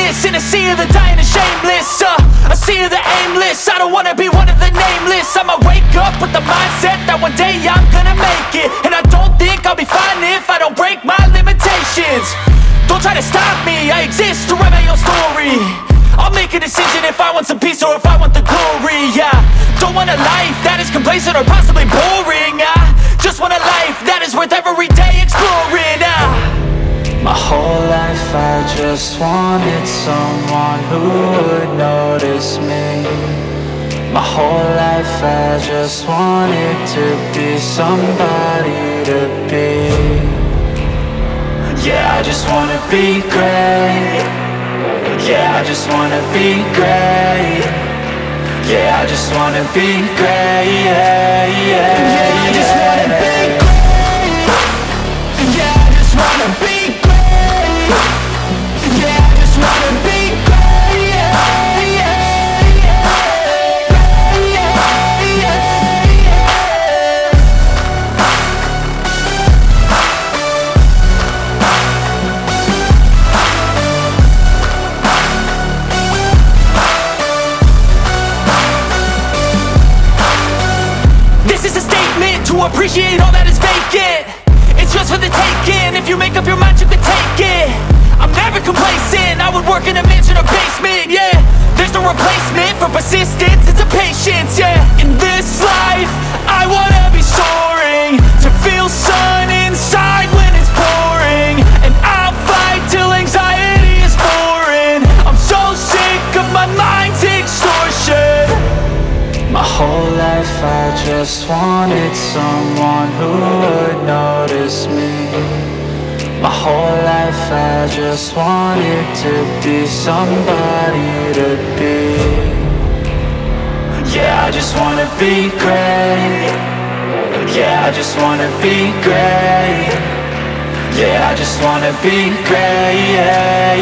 greatness in a sea of the dying and shameless, a sea of the aimless. I don't wanna be one of the nameless. I'ma wake up with the mindset that one day I'm gonna make it. And I don't think I'll be fine if I don't break my limitations. Don't try to stop me, I exist to write my own story. I'll make a decision if I want some peace or if I want the glory, yeah. Don't want a life that is complacent or possibly boring, I just want a life that is worth every day exploring, My whole life I just wanted someone who would notice me. My whole life I just wanted to be somebody to be. Yeah, I just wanna be great. Yeah, I just wanna be great. Yeah, I just wanna be great. Yeah, yeah, yeah, I just wanna be great. Yeah, I just wanna be great. Yeah, I just wanna be great. Yeah, yeah, yeah, yeah, yeah. This is a statement to appreciate all that is vacant. It's just for the taking. If you make up your mind, you can take it. I'm never complacent. I would work in a mansion or basement, yeah. There's no replacement for persistence, it's a patience, yeah. In this life, I wanna be soaring, to feel sun inside when it's pouring. And I'll fight till anxiety is foreign. I'm so sick of my mind's extortion. My whole life I just wanted someone who would notice me. My whole life I just wanted to be somebody to be. Yeah, I just wanna be great. Yeah, I just wanna be great. Yeah, I just wanna be great. Yeah,